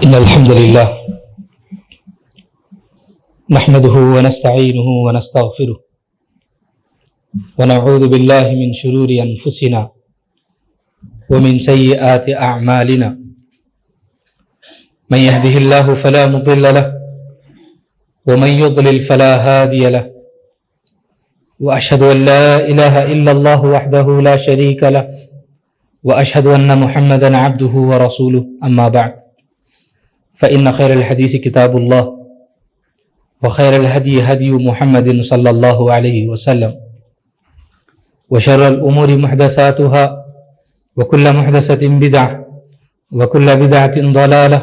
إن الحمد لله نحمده ونستعينه ونستغفره ونعوذ بالله من شرور أنفسنا ومن سيئات أعمالنا من يهده الله فلا مضل له ومن يضلل فلا هادي له وأشهد أن لا إله إلا الله وحده لا شريك له وأشهد أن محمدا عبده ورسوله أما بعد فإن خير الحديث كتاب الله وخير الهدي هدي محمد صلى الله عليه وسلم وشر الأمور محدثاتها وكل محدثة بدعة وكل بدعة ضلالة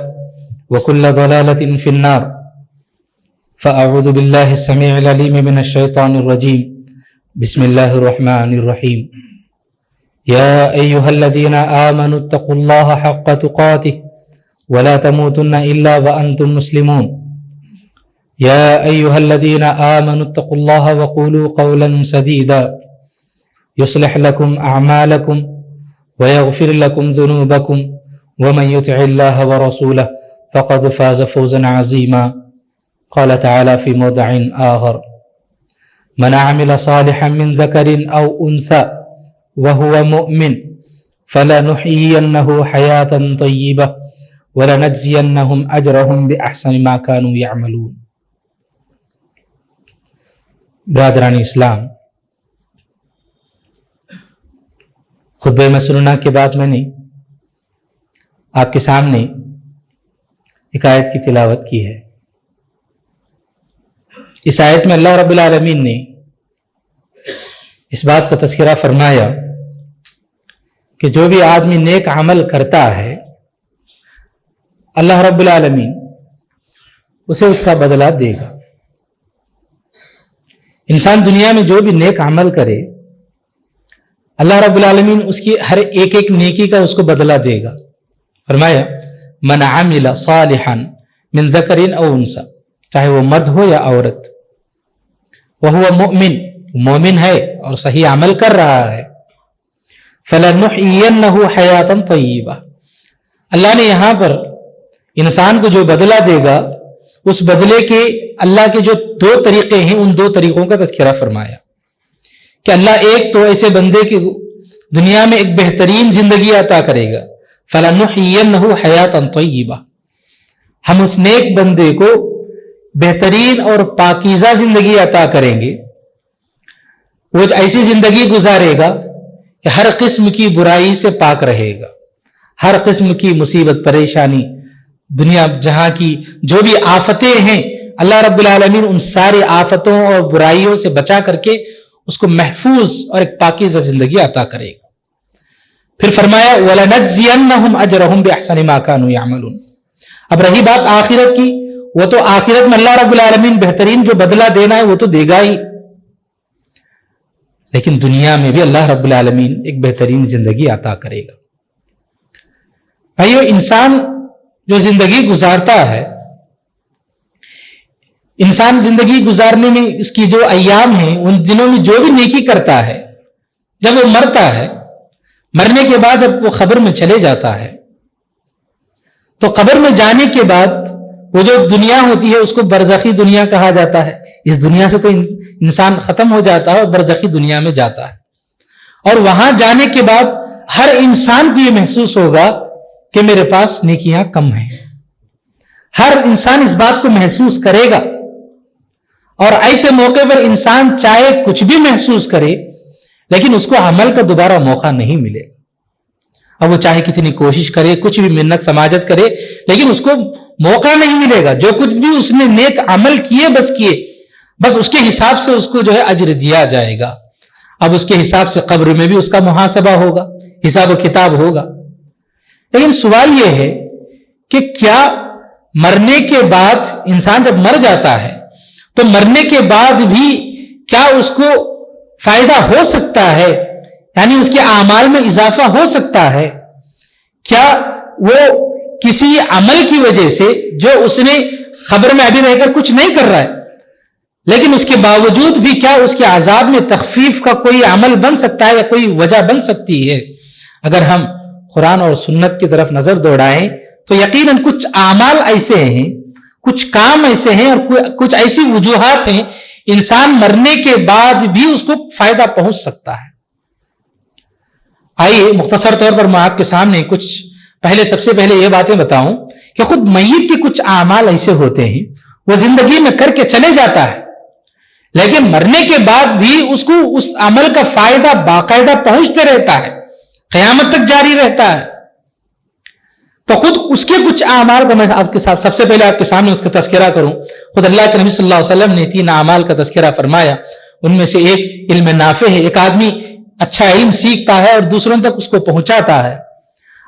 وكل ضلالة في النار فأعوذ بالله السميع العليم من الشيطان الرجيم بسم الله الرحمن الرحيم يا أيها الذين آمنوا اتقوا الله حق تقاته ولا تموتن إلا وأنتم مسلمون يا أيها الذين آمنوا اتقوا الله وقولوا قولا سديدا يصلح لكم أعمالكم ويغفر لكم ذنوبكم ومن يطع الله ورسوله فقد فاز فوزا عظيما قال تعالى في موضع آخر من عمل صالحا من ذكر أو أنثى وهو مؤمن فلنحيينه حياة طيبة وَلَنَجْزِيَنَّهُمْ أَجْرَهُمْ بِأَحْسَنِ مَا كَانُوا يَعْمَلُونَ۔ برادران اسلام، خطبہ مسنونہ کے بعد میں نے آپ کے سامنے ایک آیت کی تلاوت کی ہے۔ اس آیت میں اللہ رب العالمین نے اس بات کا تذکرہ فرمایا کہ جو بھی آدمی نیک عمل کرتا ہے اللہ رب العالمین اسے اس کا بدلہ دے گا۔ انسان دنیا میں جو بھی نیک عمل کرے اللہ رب العالمین اس کی ہر ایک ایک نیکی کا اس کو بدلہ دے گا۔ فرمایا من عمل صالحا من ذکر او انثى، چاہے وہ مرد ہو یا عورت، وہو مؤمن، مومن ہے اور صحیح عمل کر رہا ہے، فلنحيينه حیاتا طیبہ، اللہ نے یہاں پر انسان کو جو بدلہ دے گا اس بدلے کے اللہ کے جو دو طریقے ہیں ان دو طریقوں کا تذکرہ فرمایا کہ اللہ ایک تو ایسے بندے کی دنیا میں ایک بہترین زندگی عطا کرے گا، فَلَنُحْيِيَنَّهُ حَيَاةً طَيِّبَةً، ہم اس نیک بندے کو بہترین اور پاکیزہ زندگی عطا کریں گے۔ وہ ایسی زندگی گزارے گا کہ ہر قسم کی برائی سے پاک رہے گا، ہر قسم کی مصیبت پریشانی، دنیا جہاں کی جو بھی آفتیں ہیں اللہ رب العالمین ان سارے آفتوں اور برائیوں سے بچا کر کے اس کو محفوظ اور ایک پاکیزہ زندگی عطا کرے گا۔ پھر فرمایا وَلَنَجْزِيَنَّهُمْ أَجْرَهُمْ بِأَحْسَنِ مَا كَانُوا يَعْمَلُونَ۔ اب رہی بات آخرت کی، وہ تو آخرت میں اللہ رب العالمین بہترین جو بدلہ دینا ہے وہ تو دے گا ہی، لیکن دنیا میں بھی اللہ رب العالمین ایک بہترین زندگی عطا کرے گا۔ بھائیو، انسان جو زندگی گزارتا ہے، انسان زندگی گزارنے میں اس کی جو ایام ہیں ان دنوں میں جو بھی نیکی کرتا ہے، جب وہ مرتا ہے، مرنے کے بعد جب وہ قبر میں چلے جاتا ہے تو قبر میں جانے کے بعد وہ جو دنیا ہوتی ہے اس کو برزخی دنیا کہا جاتا ہے۔ اس دنیا سے تو انسان ختم ہو جاتا ہے اور برزخی دنیا میں جاتا ہے، اور وہاں جانے کے بعد ہر انسان کو یہ محسوس ہوگا کہ میرے پاس نیکیاں کم ہیں۔ ہر انسان اس بات کو محسوس کرے گا، اور ایسے موقع پر انسان چاہے کچھ بھی محسوس کرے لیکن اس کو عمل کا دوبارہ موقع نہیں ملے گا۔ اب وہ چاہے کتنی کوشش کرے، کچھ بھی منت سماجت کرے، لیکن اس کو موقع نہیں ملے گا۔ جو کچھ بھی اس نے نیک عمل کیے بس اس کے حساب سے اس کو جو ہے اجر دیا جائے گا۔ اب اس کے حساب سے قبر میں بھی اس کا محاسبہ ہوگا، حساب و کتاب ہوگا۔ لیکن سوال یہ ہے کہ کیا مرنے کے بعد انسان جب مر جاتا ہے تو مرنے کے بعد بھی کیا اس کو فائدہ ہو سکتا ہے، یعنی اس کے اعمال میں اضافہ ہو سکتا ہے؟ کیا وہ کسی عمل کی وجہ سے جو اس نے قبر میں ابھی رہ کر کچھ نہیں کر رہا ہے لیکن اس کے باوجود بھی کیا اس کے عذاب میں تخفیف کا کوئی عمل بن سکتا ہے یا کوئی وجہ بن سکتی ہے؟ اگر ہم قرآن اور سنت کی طرف نظر دوڑائیں تو یقیناً کچھ اعمال ایسے ہیں، کچھ کام ایسے ہیں اور کچھ ایسی وجوہات ہیں انسان مرنے کے بعد بھی اس کو فائدہ پہنچ سکتا ہے۔ آئیے مختصر طور پر میں آپ کے سامنے سب سے پہلے یہ باتیں بتاؤں کہ خود میت کے کچھ اعمال ایسے ہوتے ہیں وہ زندگی میں کر کے چلے جاتا ہے، لیکن مرنے کے بعد بھی اس کو اس عمل کا فائدہ باقاعدہ پہنچتے رہتا ہے، قیامت تک جاری رہتا ہے۔ تو خود اس کے کچھ اعمال کا میں آپ کے ساتھ سب سے پہلے آپ کے سامنے اس کا تذکرہ کروں۔ خود اللہ کے نبی صلی اللہ علیہ وسلم نے 3 اعمال کا تذکرہ فرمایا، ان میں سے ایک علم نافع ہے، ایک آدمی اچھا علم سیکھتا ہے اور دوسروں تک اس کو پہنچاتا ہے،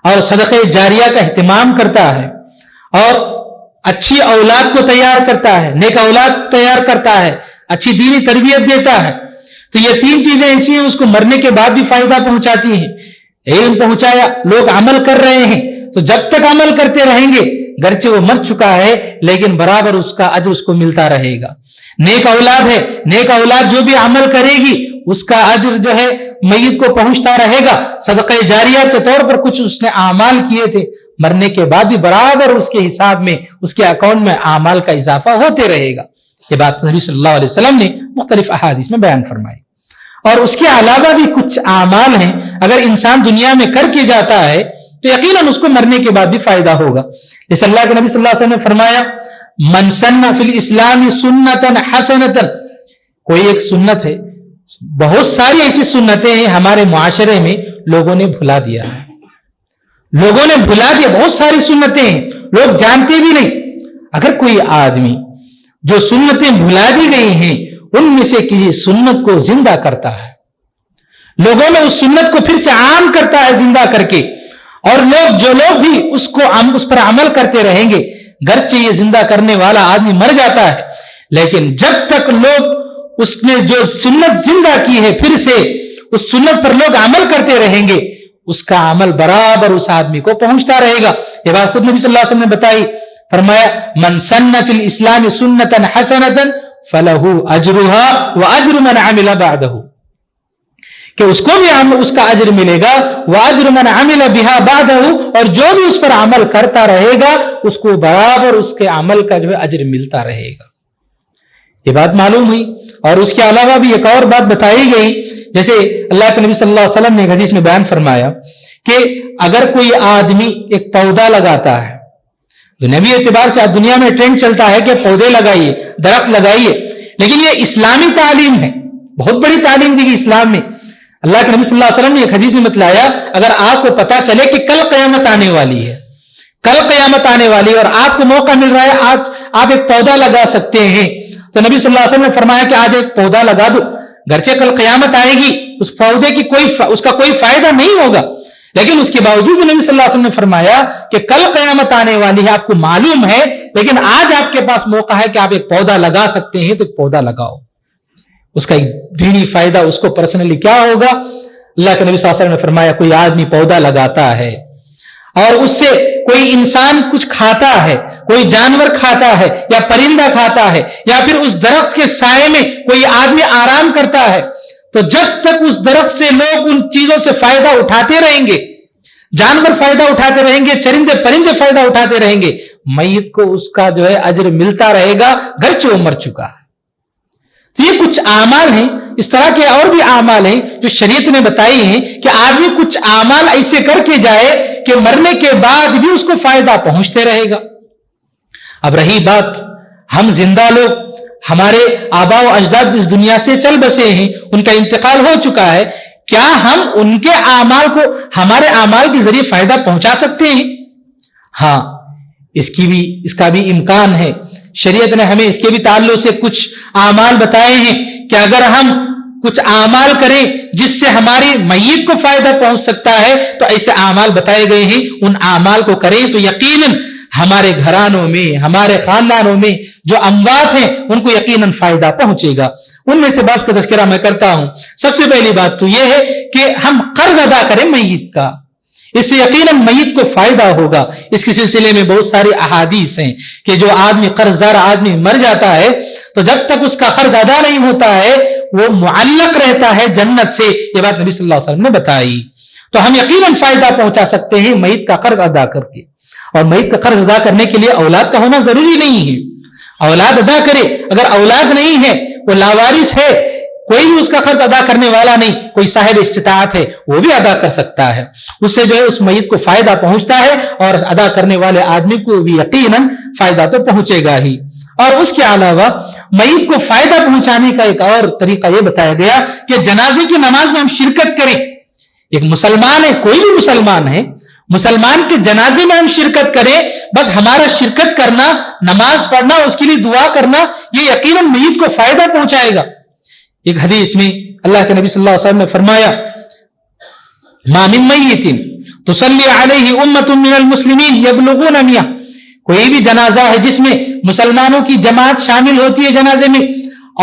اور صدقہ جاریہ کا اہتمام کرتا ہے، اور اچھی اولاد کو تیار کرتا ہے، نیک اولاد تیار کرتا ہے، اچھی دینی تربیت دیتا ہے۔ تو یہ 3 چیزیں ایسی ہیں اس کو مرنے کے بعد بھی فائدہ پہنچاتی ہیں۔ علم پہنچایا، لوگ عمل کر رہے ہیں، تو جب تک عمل کرتے رہیں گے گرچہ وہ مر چکا ہے لیکن برابر اس کا اجر اس کو ملتا رہے گا۔ نیک اولاد ہے، نیک اولاد جو بھی عمل کرے گی اس کا اجر جو ہے میت کو پہنچتا رہے گا۔ صدقہ جاریہ کے طور پر کچھ اس نے اعمال کیے تھے، مرنے کے بعد بھی برابر اس کے حساب میں، اس کے اکاؤنٹ میں اعمال کا اضافہ ہوتے رہے گا۔ یہ بات نبی صلی اللہ علیہ وسلم نے مختلف احادیث میں بیان فرمائی۔ اور اس کے علاوہ بھی کچھ اعمال ہیں اگر انسان دنیا میں کر کے جاتا ہے تو یقیناً اس کو مرنے کے بعد بھی فائدہ ہوگا۔ جیسے اللہ کے نبی صلی اللہ علیہ وسلم نے فرمایا، من سن فی الاسلام سنتا حسنتا، کوئی ایک سنت ہے، بہت ساری ایسی سنتیں ہیں ہمارے معاشرے میں لوگوں نے بھلا دیا ہے، لوگوں نے بھلا دیا، بہت ساری سنتیں ہیں لوگ جانتے بھی نہیں۔ اگر کوئی آدمی جو سنتیں بھلا دی گئی ہیں ان میں سے کسی سنت کو زندہ کرتا ہے، لوگوں میں اس سنت کو پھر سے عام کرتا ہے زندہ کر کے، اور جو لوگ بھی اس پر عمل کرتے رہیں گے، گرچہ یہ زندہ کرنے والا آدمی مر جاتا ہے لیکن جب تک لوگ اس نے جو سنت زندہ کی ہے پھر سے اس سنت پر لوگ عمل کرتے رہیں گے، اس کا عمل برابر اس آدمی کو پہنچتا رہے گا۔ یہ بات خود نبی صلی اللہ علیہ وسلم نے بتائی، فرمایا من سن فی الاسلام سنتا حسنتا فلہ اجرها واجر من عمل بعدہ، کہ اس کو بھی اس کا اجر ملے گا، واجر من عمل بها بعدہ، اور جو بھی اس پر عمل کرتا رہے گا اس کو برابر اس کے عمل کا جو ہے اجر ملتا رہے گا۔ یہ بات معلوم ہوئی۔ اور اس کے علاوہ بھی ایک اور بات بتائی گئی، جیسے اللہ کے نبی صلی اللہ علیہ وسلم نے ایک حدیث میں بیان فرمایا کہ اگر کوئی آدمی ایک پودا لگاتا ہے، دنیاوی اعتبار سے دنیا میں ٹرینڈ چلتا ہے کہ پودے لگائیے، درخت لگائیے، لیکن یہ اسلامی تعلیم ہے، بہت بڑی تعلیم دی گئی اسلام میں۔ اللہ کے نبی صلی اللہ علیہ وسلم نے ایک حدیث میں بتلایا، اگر آپ کو پتا چلے کہ کل قیامت آنے والی ہے، کل قیامت آنے والی ہے اور آپ کو موقع مل رہا ہے، آج آپ ایک پودا لگا سکتے ہیں، تو نبی صلی اللہ علیہ وسلم نے فرمایا کہ آج ایک پودا لگا دو، گرچہ کل قیامت آئے گی اس پودے کی اس کا کوئی فائدہ نہیں ہوگا، لیکن اس کے باوجود نبی صلی اللہ علیہ وسلم نے فرمایا کہ کل قیامت آنے والی ہے، آپ کو معلوم ہے، لیکن آج آپ کے پاس موقع ہے کہ آپ ایک پودا لگا سکتے ہیں، تو ایک پودا لگاؤ۔ اس کا ایک دینی فائدہ اس کو پرسنلی کیا ہوگا؟ اللہ کے نبی صلی اللہ علیہ وسلم نے فرمایا کوئی آدمی پودا لگاتا ہے اور اس سے کوئی انسان کچھ کھاتا ہے، کوئی جانور کھاتا ہے یا پرندہ کھاتا ہے، یا پھر اس درخت کے سائے میں کوئی آدمی آرام کرتا ہے، تو جب تک اس درخت سے لوگ ان چیزوں سے فائدہ اٹھاتے رہیں گے، جانور فائدہ اٹھاتے رہیں گے، چرندے پرندے فائدہ اٹھاتے رہیں گے، میت کو اس کا جو ہے اجر ملتا رہے گا گرچہ وہ مر چکا ہے۔ تو یہ کچھ اعمال ہیں، اس طرح کے اور بھی اعمال ہیں جو شریعت نے بتائی ہیں کہ آدمی کچھ اعمال ایسے کر کے جائے کہ مرنے کے بعد بھی اس کو فائدہ پہنچتے رہے گا۔ اب رہی بات ہم زندہ لوگ، ہمارے آباء و اجداد اس دنیا سے چل بسے ہیں، ان کا انتقال ہو چکا ہے، کیا ہم ان کے اعمال کو ہمارے اعمال کے ذریعے فائدہ پہنچا سکتے ہیں؟ ہاں، اس کا بھی امکان ہے۔ شریعت نے ہمیں اس کے بھی تعلق سے کچھ اعمال بتائے ہیں کہ اگر ہم کچھ اعمال کریں جس سے ہماری میت کو فائدہ پہنچ سکتا ہے تو ایسے اعمال بتائے گئے ہیں، ان اعمال کو کریں تو یقیناً ہمارے گھرانوں میں، ہمارے خاندانوں میں جو اموات ہیں ان کو یقیناً فائدہ پہنچے گا۔ ان میں سے بعض کا تذکرہ میں کرتا ہوں۔ سب سے پہلی بات تو یہ ہے کہ ہم قرض ادا کریں میت کا، اس سے یقیناً میت کو فائدہ ہوگا۔ اس کے سلسلے میں بہت ساری احادیث ہیں کہ جو آدمی قرض دار آدمی مر جاتا ہے تو جب تک اس کا قرض ادا نہیں ہوتا ہے وہ معلق رہتا ہے جنت سے، یہ بات نبی صلی اللہ علیہ وسلم نے بتائی۔ تو ہم یقیناً فائدہ پہنچا سکتے ہیں میت کا قرض ادا کر کے۔ اور میت کا قرض ادا کرنے کے لیے اولاد کا ہونا ضروری نہیں ہے، اولاد ادا کرے. اگر اولاد نہیں ہے، وہ لاوارث ہے، کوئی بھی اس کا قرض ادا کرنے والا نہیں، کوئی صاحب استطاعت ہے، وہ بھی ادا کر سکتا ہے. اس سے جو ہے اس میت کو فائدہ پہنچتا ہے، اور ادا کرنے والے آدمی کو بھی یقیناً فائدہ تو پہنچے گا ہی. اور اس کے علاوہ میت کو فائدہ پہنچانے کا ایک اور طریقہ یہ بتایا گیا کہ جنازے کی نماز میں ہم شرکت کریں. ایک مسلمان ہے، کوئی بھی مسلمان ہے، مسلمان کے جنازے میں ہم شرکت کریں. بس ہمارا شرکت کرنا، نماز پڑھنا، اس کے لیے دعا کرنا، یہ یقیناً میت کو فائدہ پہنچائے گا. ایک حدیث میں اللہ کے نبی صلی اللہ علیہ وسلم نے فرمایا ما من میت تصلی علیہ امۃ من المسلمین یبلغون 100. کوئی بھی جنازہ ہے جس میں مسلمانوں کی جماعت شامل ہوتی ہے جنازے میں،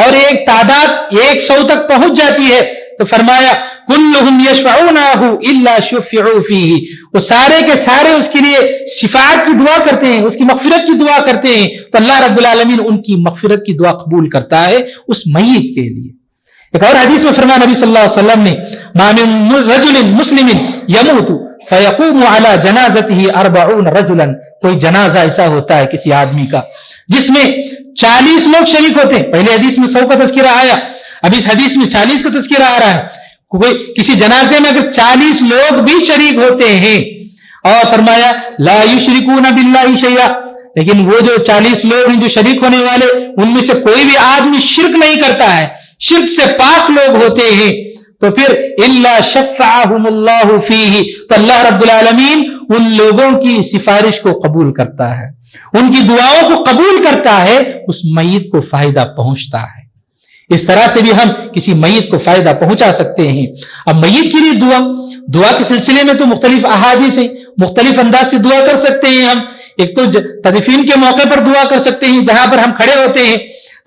اور ایک تعداد 100 تک پہنچ جاتی ہے، تو فرمایا کلہم یشفعونہ الا شفعوا فیہ. وہ سارے کے سارے اس کے لیے شفاعت کی دعا کرتے ہیں، اس کی مغفرت کی دعا کرتے ہیں، تو اللہ رب العالمین ان کی مغفرت کی دعا قبول کرتا ہے اس میت کے لیے. ایک اور حدیث میں فرمایا نبی صلی اللہ علیہ وسلم نے ما من رجل مسلم یموت فیقوم علی جنازتہ 40 رجلا. کوئی جنازہ ایسا ہوتا ہے کسی آدمی کا جس میں 40 لوگ شریک ہوتے ہیں. پہلے حدیث میں 100 کا تذکرہ آیا، اب اس حدیث میں 40 کا تذکرہ آ رہا ہے. کوئی کسی جنازے میں اگر 40 لوگ بھی شریک ہوتے ہیں، اور فرمایا لا یشرکون باللہ شیئا، لیکن وہ جو 40 لوگ ہیں جو شریک ہونے والے، ان میں سے کوئی بھی آدمی شرک نہیں کرتا ہے، شرک سے پاک لوگ ہوتے ہیں، تو پھر الا شفعہم اللہ فیہ، تو اللہ رب العالمین ان لوگوں کی سفارش کو قبول کرتا ہے، ان کی دعاؤں کو قبول کرتا ہے، اس میت کو فائدہ پہنچتا ہے. اس طرح سے بھی ہم کسی میت کو فائدہ پہنچا سکتے ہیں. اب میت کے لیے دعا کے سلسلے میں تو مختلف احادیث ہیں، مختلف انداز سے دعا کر سکتے ہیں ہم. ایک تو تدفین کے موقع پر دعا کر سکتے ہیں جہاں پر ہم کھڑے ہوتے ہیں.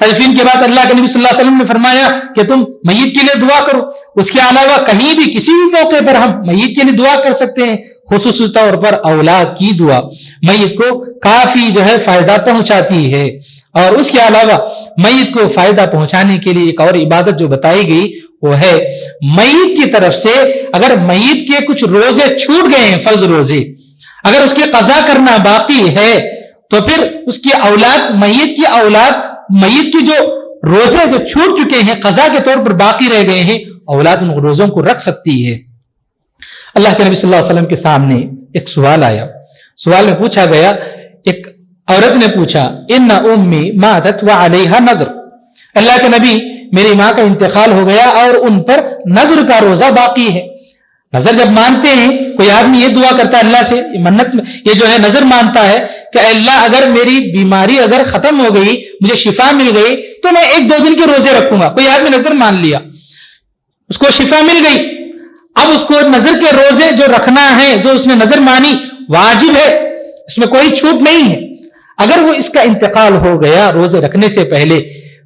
تدفین کے بعد اللہ کے نبی صلی اللہ علیہ وسلم نے فرمایا کہ تم میت کے لیے دعا کرو. اس کے علاوہ کہیں بھی کسی بھی موقع پر ہم میت کے لیے دعا کر سکتے ہیں. خصوصی طور پر اولاد کی دعا میت کو کافی جو ہے فائدہ پہنچاتی ہے. اور اس کے علاوہ میت کو فائدہ پہنچانے کے لیے ایک اور عبادت جو بتائی گئی وہ ہے میت کی طرف سے اگر میت کے کچھ روزے چھوٹ گئے ہیں، فرض روزے، اگر اس کے قضا کرنا باقی ہے، تو پھر اس کی اولاد، میت کی جو روزے جو چھوٹ چکے ہیں قضا کے طور پر باقی رہ گئے ہیں، اولاد ان روزوں کو رکھ سکتی ہے. اللہ کے نبی صلی اللہ علیہ وسلم کے سامنے ایک سوال آیا. سوال میں پوچھا گیا، ایک عورت نے پوچھا ان امی ماتت وعلیہا نذر، اللہ کے نبی میری ماں کا انتقال ہو گیا اور ان پر نذر کا روزہ باقی ہے. نظر جب مانتے ہیں، کوئی آدمی یہ دعا کرتا ہے اللہ سے، منت یہ جو ہے نظر مانتا ہے کہ اللہ اگر میری بیماری اگر ختم ہو گئی، مجھے شفا مل گئی، تو میں 1-2 دن کے روزے رکھوں گا. کوئی آدمی نظر مان لیا، اس کو شفا مل گئی، اب اس کو نظر کے روزے جو رکھنا ہے، جو اس نے نظر مانی واجب ہے، اس میں کوئی چھوٹ نہیں ہے. اگر وہ اس کا انتقال ہو گیا روزے رکھنے سے پہلے،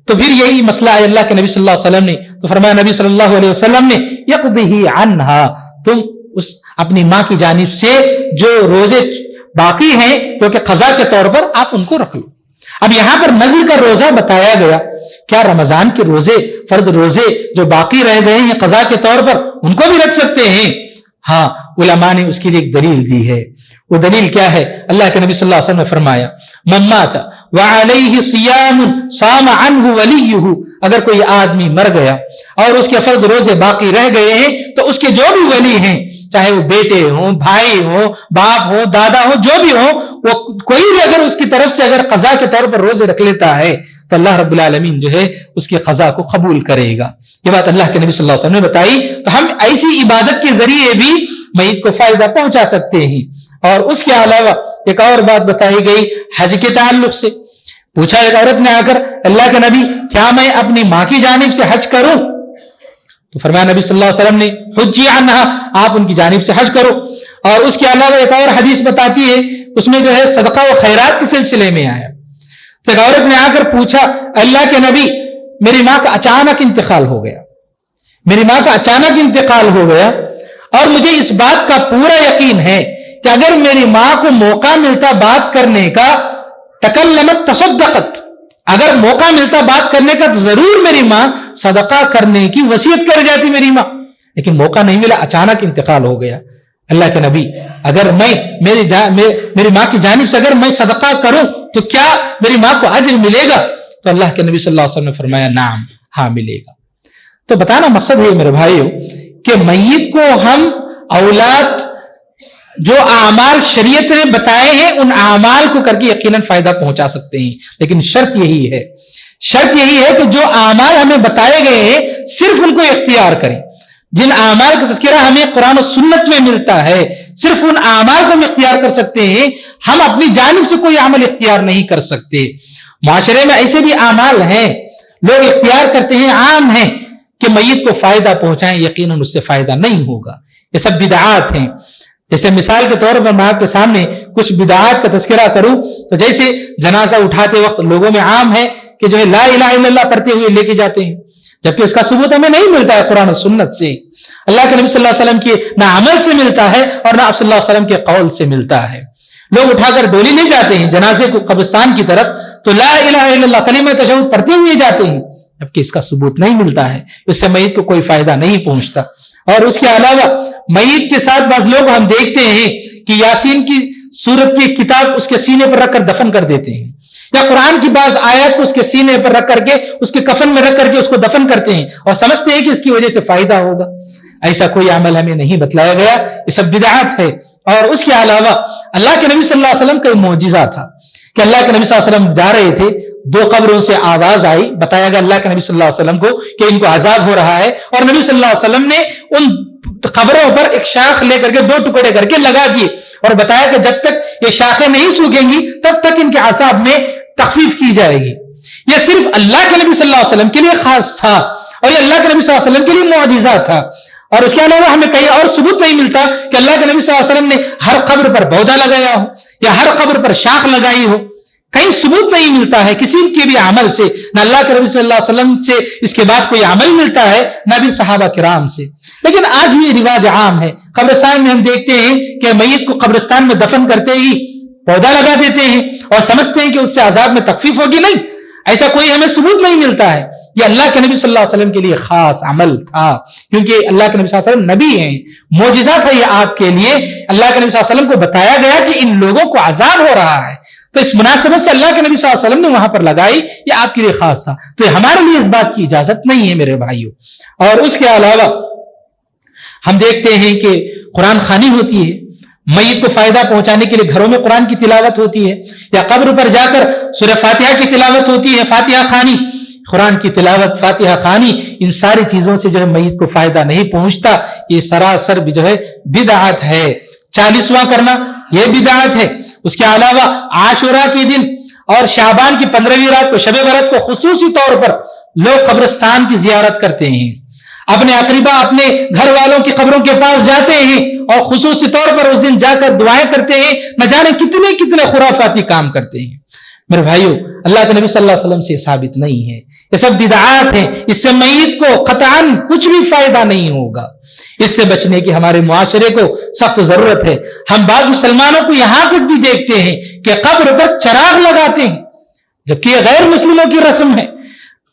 تو پھر یہی مسئلہ ہے اللہ کے نبی صلی اللہ علیہ وسلم نے تو فرمایا نبی صلی اللہ علیہ وسلم نے یقضیہ عنہا، تم اس اپنی ماں کی جانب سے جو روزے باقی ہیں کیونکہ قضا کے طور پر آپ ان کو رکھ لو. اب یہاں پر نذر کا روزہ بتایا گیا، کیا رمضان کے روزے، فرض روزے جو باقی رہ گئے ہیں قضا کے طور پر، ان کو بھی رکھ سکتے ہیں؟ ہاں، علماء نے اس کے لیے ایک دلیل دی ہے. وہ دلیل کیا ہے؟ اللہ کے نبی صلی اللہ علیہ وسلم نے فرمایا من مات وعلیہ صیام صام عنہ ولیہ، اگر کوئی آدمی مر گیا اور اس کے فرض روزے باقی رہ گئے ہیں تو اس کے جو بھی ولی ہیں، چاہے وہ بیٹے ہوں، بھائی ہوں، باپ ہو، دادا ہو، جو بھی ہو، وہ کوئی بھی اگر اس کی طرف سے اگر قضا کے طور پر روزے رکھ لیتا ہے تو اللہ رب العالمین جو ہے اس کی قضا کو قبول کرے گا. یہ بات اللہ کے نبی صلی اللہ علیہ وسلم نے بتائی. تو ہم ایسی عبادت کے ذریعے بھی میت کو فائدہ پہنچا سکتے ہیں. اور اس کے علاوہ ایک اور بات بتائی گئی حج کے تعلق سے. پوچھا ایک عورت نے آ کر اللہ کے نبی کیا میں اپنی ماں کی جانب سے حج کروں؟ تو فرمایا نبی صلی اللہ علیہ وسلم نے حجی عنہا، آپ ان کی جانب سے حج کرو. اور اس کے علاوہ ایک اور حدیث بتاتی ہے، اس میں جو ہے صدقہ و خیرات کے سلسلے میں آیا. تو ایک عورت نے آ کر پوچھا اللہ کے نبی میری ماں کا اچانک انتقال ہو گیا، میری ماں کا اچانک انتقال ہو گیا، اور مجھے اس بات کا پورا یقین ہے کہ اگر میری ماں کو موقع ملتا بات کرنے کا، تکلمت تصدقت، اگر موقع ملتا بات کرنے کا تو ضرور میری ماں صدقہ کرنے کی وصیت کر جاتی میری ماں، لیکن موقع نہیں ملا، اچانک انتقال ہو گیا. اللہ کے نبی اگر میں میری ماں کی جانب سے اگر میں صدقہ کروں تو کیا میری ماں کو اجر ملے گا؟ تو اللہ کے نبی صلی اللہ علیہ وسلم نے فرمایا نعم، ہاں ملے گا۔ تو بتانا مقصد ہے میرے بھائیو کہ میت کو ہم اولاد جو اعمال شریعت نے بتائے ہیں ان اعمال کو کر کے یقیناً فائدہ پہنچا سکتے ہیں، لیکن شرط یہی ہے کہ جو اعمال ہمیں بتائے گئے ہیں صرف ان کو اختیار کریں۔ جن اعمال کا تذکرہ ہمیں قرآن و سنت میں ملتا ہے صرف ان اعمال کو ہم اختیار کر سکتے ہیں، ہم اپنی جانب سے کوئی عمل اختیار نہیں کر سکتے۔ معاشرے میں ایسے بھی اعمال ہیں لوگ اختیار کرتے ہیں، عام ہیں کہ میت کو فائدہ پہنچائیں، یقیناً اس سے فائدہ نہیں ہوگا۔ یہ سب بدعات ہیں۔ جیسے مثال کے طور پر میں آپ کے سامنے کچھ بدعات کا تذکرہ کروں تو جیسے جنازہ اٹھاتے وقت لوگوں میں عام ہے کہ جو ہے لا الہ الا اللہ پڑھتے ہوئے لے کے جاتے ہیں، جبکہ اس کا ثبوت ہمیں نہیں ملتا ہے قرآن و سنت سے، اللہ کے نبی صلی اللہ علیہ وسلم کے نہ عمل سے ملتا ہے اور نہ صلی اللہ علیہ وسلم کے قول سے ملتا ہے۔ لوگ اٹھا کر ڈولی نہیں جاتے ہیں جنازے کو قبرستان کی طرف تو لا الہ الا اللہ کلمہ تشہد پڑھتے ہوئے جاتے ہیں، جبکہ اس کا ثبوت نہیں ملتا ہے، اس سے میت کو کوئی فائدہ نہیں پہنچتا۔ اور اس کے علاوہ میت کے ساتھ بعض لوگ ہم دیکھتے ہیں کہ یاسین کی سورت کی کتاب اس کے سینے پر رکھ کر دفن کر دیتے ہیں، یا قرآن کی بعض آیات کو اس کے سینے پر رکھ کر کے اس کے کفن میں رکھ کر کے اس کو دفن کرتے ہیں اور سمجھتے ہیں کہ اس کی وجہ سے فائدہ ہوگا۔ ایسا کوئی عمل ہمیں نہیں بتلایا گیا، یہ سب بدعات ہے۔ اور اس کے علاوہ اللہ کے نبی صلی اللہ علیہ وسلم کا معجزہ تھا کہ اللہ کے نبی صلی اللہ علیہ وسلم جا رہے تھے، دو قبروں سے آواز آئی، بتایا گیا اللہ کے نبی صلی اللہ علیہ وسلم کو کہ ان کو عذاب ہو رہا ہے، اور نبی صلی اللہ علیہ وسلم نے ان قبروں پر ایک شاخ لے کر کے دو ٹکڑے کر کے لگا دیے اور بتایا کہ جب تک یہ شاخیں نہیں سوکھیں گی تب تک ان کے عذاب میں تخفیف کی جائے گی۔ یہ صرف اللہ کے نبی صلی اللہ علیہ وسلم کے لیے خاص تھا اور یہ اللہ کے نبی صلی اللہ علیہ وسلم کے لیے معجزہ تھا، اور اس کے علاوہ ہمیں کہیں اور ثبوت نہیں ملتا کہ اللہ کے نبی صلی اللہ علیہ وسلم نے ہر قبر پر پودا لگایا ہو یا ہر قبر پر شاخ لگائی ہو، کہیں ثبوت نہیں ملتا ہے کسی کے بھی عمل سے، نہ اللہ کے نبی صلی اللہ علیہ وسلم سے اس کے بعد کوئی عمل ملتا ہے نہ بھی صحابہ کرام سے۔ لیکن آج یہ رواج عام ہے، قبرستان میں ہم دیکھتے ہیں کہ میت کو قبرستان میں دفن کرتے ہی پودا لگا دیتے ہیں اور سمجھتے ہیں کہ اس سے عذاب میں تخفیف ہوگی۔ نہیں، ایسا کوئی ہمیں ثبوت نہیں ملتا ہے۔ یہ اللہ کے نبی صلی اللہ علیہ وسلم کے لیے خاص عمل تھا، کیونکہ اللہ کے نبی صلی اللہ علیہ وسلم نبی ہیں، معجزہ تھا یہ آپ کے لیے۔ اللہ کے نبی صلی اللہ علیہ وسلم کو بتایا گیا کہ ان لوگوں کو عذاب ہو رہا ہے، تو اس مناسبت سے اللہ کے نبی صلی اللہ علیہ وسلم نے وہاں پر لگائی، یہ آپ کے لیے خاص تھا، تو ہمارے لیے اس بات کی اجازت نہیں ہے میرے بھائیوں۔ اور اس کے علاوہ ہم دیکھتے ہیں کہ قرآن خوانی ہوتی ہے، میت کو فائدہ پہنچانے کے لیے گھروں میں قرآن کی تلاوت ہوتی ہے، یا قبر پر جا کر سورہ فاتحہ کی تلاوت ہوتی ہے، فاتحہ خوانی، قرآن کی تلاوت، فاتحہ خوانی، ان ساری چیزوں سے جو ہے میت کو فائدہ نہیں پہنچتا، یہ سراسر بھی جو ہے بدعت ہے۔ 40واں کرنا یہ بدعت ہے۔ اس کے علاوہ عاشورہ کے دن اور شعبان کی 15ویں رات کو، شب برات کو خصوصی طور پر لوگ قبرستان کی زیارت کرتے ہیں، اپنے اقربا اپنے گھر والوں کی قبروں کے پاس جاتے ہیں اور خصوصی طور پر اس دن جا کر دعائیں کرتے ہیں، نہ جانے کتنے کتنے خرافاتی کام کرتے ہیں۔ میرے بھائیو، اللہ کے نبی صلی اللہ علیہ وسلم سے ثابت نہیں ہے، یہ سب بدعات ہیں، اس سے میت کو قطعاً کچھ بھی فائدہ نہیں ہوگا۔ اس سے بچنے کی ہمارے معاشرے کو سخت ضرورت ہے۔ ہم بعض مسلمانوں کو یہاں تک بھی دیکھتے ہیں کہ قبر پر چراغ لگاتے ہیں، جبکہ یہ غیر مسلموں کی رسم ہے۔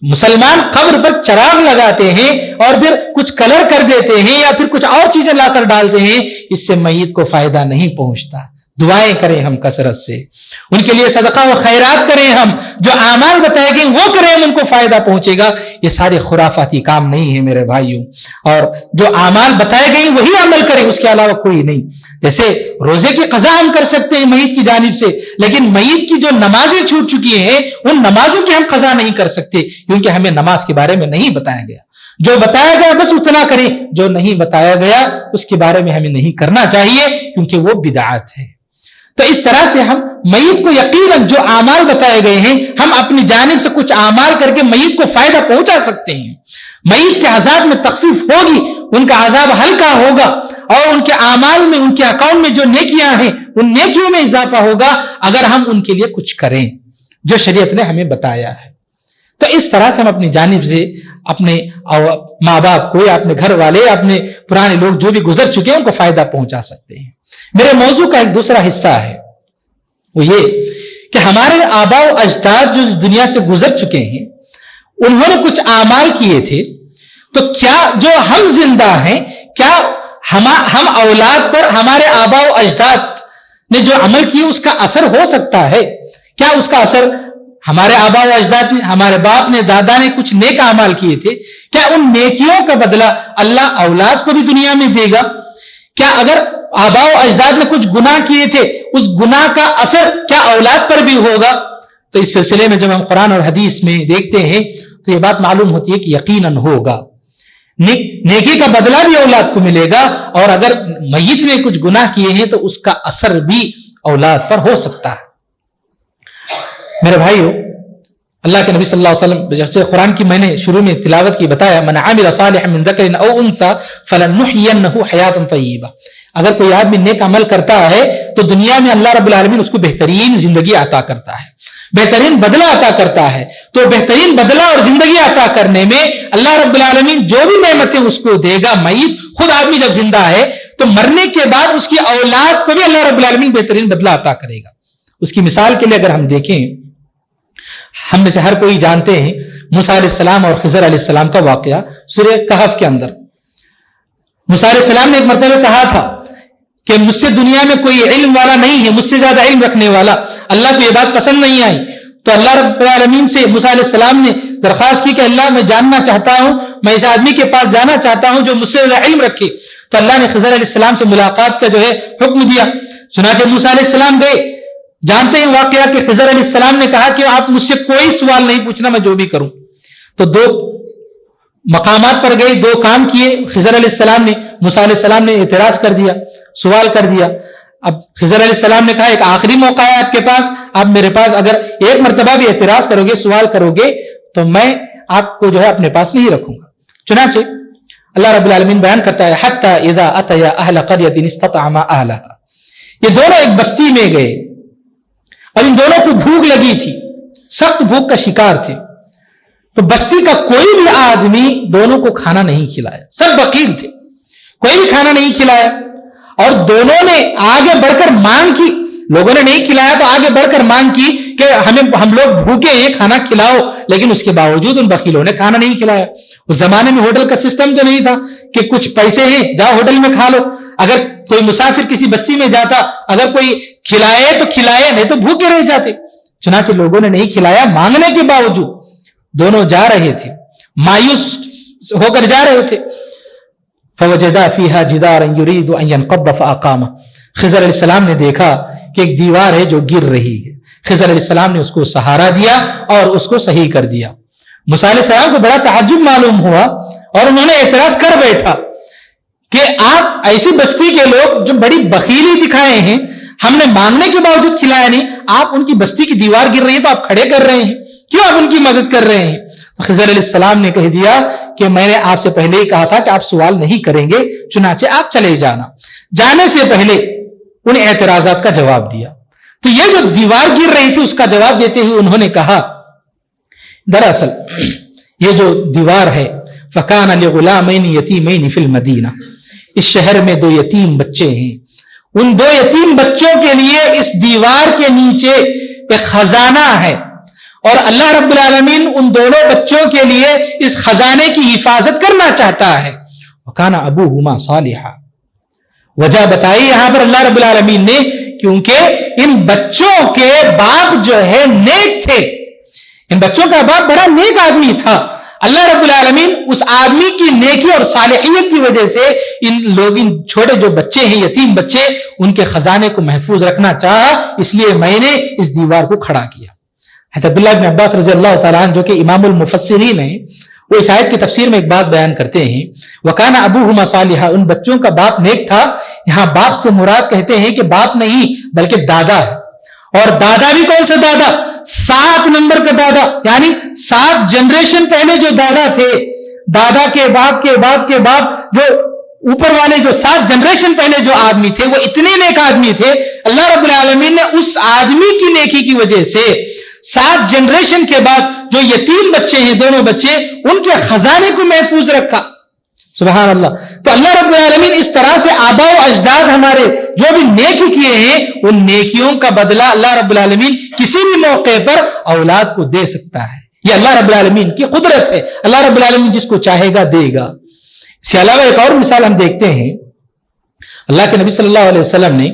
مسلمان قبر پر چراغ لگاتے ہیں اور پھر کچھ کلر کر دیتے ہیں یا پھر کچھ اور چیزیں لا کر ڈالتے ہیں، اس سے میت کو فائدہ نہیں پہنچتا۔ دعائیں کریں ہم کثرت سے، ان کے لیے صدقہ و خیرات کریں، ہم جو اعمال بتائے گئے وہ کریں، ان کو فائدہ پہنچے گا۔ یہ سارے خرافاتی کام نہیں ہے میرے بھائیوں، اور جو اعمال بتائے گئے وہی عمل کریں، اس کے علاوہ کوئی نہیں۔ جیسے روزے کی قضا ہم کر سکتے ہیں میت کی جانب سے، لیکن میت کی جو نمازیں چھوٹ چکی ہیں ان نمازوں کی ہم قضا نہیں کر سکتے، کیونکہ ہمیں نماز کے بارے میں نہیں بتایا گیا۔ جو بتایا گیا بس اتنا کریں، جو نہیں بتایا گیا اس کے بارے میں ہمیں نہیں کرنا چاہیے، کیونکہ وہ بدعات ہے۔ تو اس طرح سے ہم میت کو یقیناً جو اعمال بتائے گئے ہیں ہم اپنی جانب سے کچھ اعمال کر کے میت کو فائدہ پہنچا سکتے ہیں۔ میت کے عذاب میں تخفیف ہوگی، ان کا عذاب ہلکا ہوگا، اور ان کے اعمال میں، ان کے اکاؤنٹ میں جو نیکیاں ہیں ان نیکیوں میں اضافہ ہوگا اگر ہم ان کے لیے کچھ کریں جو شریعت نے ہمیں بتایا ہے۔ تو اس طرح سے ہم اپنی جانب سے اپنے ماں باپ کو یا اپنے گھر والے، اپنے پرانے لوگ جو بھی گزر چکے ہیں ان کو فائدہ پہنچا سکتے ہیں۔ میرے موضوع کا ایک دوسرا حصہ ہے وہ یہ کہ ہمارے آباء و اجداد جو دنیا سے گزر چکے ہیں انہوں نے کچھ اعمال کیے تھے، تو کیا جو ہم زندہ ہیں کیا ہم اولاد پر ہمارے آبا و اجداد نے جو عمل کیے اس کا اثر ہو سکتا ہے. کیا اس کا اثر ہمارے آبا و اجداد نے, ہمارے باپ نے, دادا نے کچھ نیک اعمال کیے تھے, کیا ان نیکیوں کا بدلہ اللہ اولاد کو بھی دنیا میں دے گا؟ کیا اگر آبا و اجداد نے کچھ گناہ کیے تھے اس گناہ کا اثر کیا اولاد پر بھی ہوگا؟ تو اس سلسلے میں جب ہم قرآن اور حدیث میں دیکھتے ہیں تو یہ بات معلوم ہوتی ہے کہ یقیناً ہوگا, نیکی کا بدلہ بھی اولاد کو ملے گا, اور اگر میت نے کچھ گناہ کیے ہیں تو اس کا اثر بھی اولاد پر ہو سکتا ہے. میرے بھائیو, اللہ کے نبی صلی اللہ علیہ وسلم جیسے قرآن کی میں نے شروع میں تلاوت کی بتایا, من عمل صالحا من ذکر او انثى فلنحيينه حیاتا طیبہ. اگر کوئی آدمی نیک عمل کرتا ہے تو دنیا میں اللہ رب العالمین اس کو بہترین زندگی عطا کرتا ہے, بہترین بدلہ عطا کرتا ہے. تو بہترین بدلہ اور زندگی عطا کرنے میں اللہ رب العالمین جو بھی نعمتیں اس کو دے گا, میت خود آدمی جب زندہ ہے تو مرنے کے بعد اس کی اولاد کو بھی اللہ رب العالمین بہترین بدلہ عطا کرے گا. اس کی مثال کے لیے اگر ہم دیکھیں, ہم میں سے ہر کوئی جانتے ہیں موسیٰ علیہ السلام اور خضر علیہ السلام کا واقعہ سورہ کہف کے اندر. موسیٰ علیہ السلام نے ایک مرتبہ کہا تھا کہ مجھ سے دنیا میں کوئی علم والا نہیں ہے, مجھ سے زیادہ علم رکھنے والا, اللہ کو یہ بات پسند نہیں آئی. تو اللہ رب العالمین سے موسیٰ علیہ السلام نے درخواست کی کہ اللہ میں جاننا چاہتا ہوں, میں اس آدمی کے پاس جانا چاہتا ہوں جو مجھ سے زیادہ علم رکھے. تو اللہ نے خضر علیہ السلام سے ملاقات کا جو ہے حکم دیا. چنانچہ موسیٰ علیہ السلام گئے. جانتے ہیں واقعہ کہ خضر علیہ السلام نے کہا کہ آپ مجھ سے کوئی سوال نہیں پوچھنا, میں جو بھی کروں. تو دو مقامات پر گئے, دو کام کیے. خضر علیہ السلام نے, موسیٰ علیہ السلام نے اعتراض کر دیا, سوال کر دیا. اب خضر علیہ السلام نے کہا ایک آخری موقع ہے آپ کے پاس, آپ میرے پاس اگر ایک مرتبہ بھی اعتراض کرو گے, سوال کرو گے تو میں آپ کو جو ہے اپنے پاس نہیں رکھوں گا. چنانچہ اللہ رب العالمین بیان کرتا ہے حتی اذا اتیا اہل قریۃ استطعما اہلها. یہ دونوں ایک بستی میں گئے اور ان دونوں کو بھوک لگی تھی, سخت بھوک کا شکار تھے. تو بستی کا کوئی بھی آدمی دونوں کو کھانا نہیں کھلایا, سب بخیل تھے, کوئی بھی کھانا نہیں کھلایا. اور دونوں نے آگے بڑھ کر مانگ کی, لوگوں نے نہیں کھلایا تو آگے بڑھ کر مانگ کی کہ ہم لوگ بھوکے ہیں, کھانا کھلاؤ. لیکن اس کے باوجود ان بخیلوں نے کھانا نہیں کھلایا. اس زمانے میں ہوٹل کا سسٹم تو نہیں تھا کہ کچھ پیسے ہیں جاؤ ہوٹل میں کھا لو. اگر کوئی مسافر کسی بستی میں جاتا, اگر کوئی کھلائے تو کھلائے, نہیں تو بھوکے رہ جاتے. چنانچہ لوگوں نے نہیں کھلایا, مانگنے کے باوجود دونوں جا رہے تھے, مایوس ہو کر جا رہے تھے. فوجدا فیہا جدارا یرید ان ينقض فاقامہ. خضر علیہ السلام نے دیکھا کہ ایک دیوار ہے جو گر رہی ہے. خضر علیہ السلام نے اس کو سہارا دیا اور اس کو صحیح کر دیا. موسیٰ علیہ السلام کو بڑا تعجب معلوم ہوا اور انہوں نے اعتراض کر بیٹھا کہ آپ ایسی بستی کے لوگ جو بڑی بخیلی دکھائے ہیں, ہم نے مانگنے کے باوجود کھلایا نہیں, آپ ان کی بستی کی دیوار گر رہی ہے تو آپ کھڑے کر رہے ہیں, کیوں آپ ان کی مدد کر رہے ہیں؟ خضر علیہ السلام نے کہہ دیا کہ میں نے آپ سے پہلے ہی کہا تھا کہ آپ سوال نہیں کریں گے, چنانچہ آپ چلے جانا. جانے سے پہلے ان اعتراضات کا جواب دیا. تو یہ جو دیوار گر رہی تھی اس کا جواب دیتے ہوئے انہوں نے کہا دراصل یہ جو دیوار ہے فکان لغلامین یتیمین فی المدینہ, اس شہر میں دو یتیم بچے ہیں, ان دو یتیم بچوں کے لیے اس دیوار کے نیچے ایک خزانہ ہے اور اللہ رب العالمین ان دونوں بچوں کے لیے اس خزانے کی حفاظت کرنا چاہتا ہے. وکان ابوہما صالحا. وجہ بتائی یہاں پر اللہ رب العالمین نے, کیونکہ ان بچوں کے باپ جو ہے نیک تھے, ان بچوں کا باپ بڑا نیک آدمی تھا. اللہ رب العالمین اس آدمی کی نیکی اور صالحیت کی وجہ سے ان چھوٹے جو بچے ہیں, یتیم بچے, ان کے خزانے کو محفوظ رکھنا چاہا, اس لیے میں نے اس دیوار کو کھڑا کیا. حضرت عبداللہ بن عباس رضی اللہ تعالیٰ عنہ جو کہ امام المفسرین ہیں, وہ اس آیت کی تفسیر میں ایک بات بیان کرتے ہیں, وَكَانَ أَبُوهُمَا صَالِحًا, ان بچوں کا باپ نیک تھا. یہاں باپ سے مراد کہتے ہیں کہ باپ نہیں بلکہ دادا ہے. اور دادا بھی کون سے دادا؟ 7 نمبر کا دادا, یعنی 7 جنریشن پہلے جو دادا تھے, دادا کے باپ کے باپ کے باپ, جو اوپر والے جو 7 جنریشن پہلے جو آدمی تھے وہ اتنے نیک آدمی تھے. اللہ رب العالمین نے اس آدمی کی نیکی کی وجہ سے 7 جنریشن کے بعد جو یتیم بچے ہیں, دونوں بچے, ان کے خزانے کو محفوظ رکھا. سبحان اللہ. تو اللہ رب العالمین اس طرح سے آبا و اجداد ہمارے جو بھی نیکی کیے ہیں, ان نیکیوں کا بدلہ اللہ رب العالمین کسی بھی موقع پر اولاد کو دے سکتا ہے. یہ اللہ رب العالمین کی قدرت ہے. اللہ رب العالمین جس کو چاہے گا دے گا. اس کے علاوہ ایک اور مثال ہم دیکھتے ہیں اللہ کے نبی صلی اللہ علیہ وسلم نے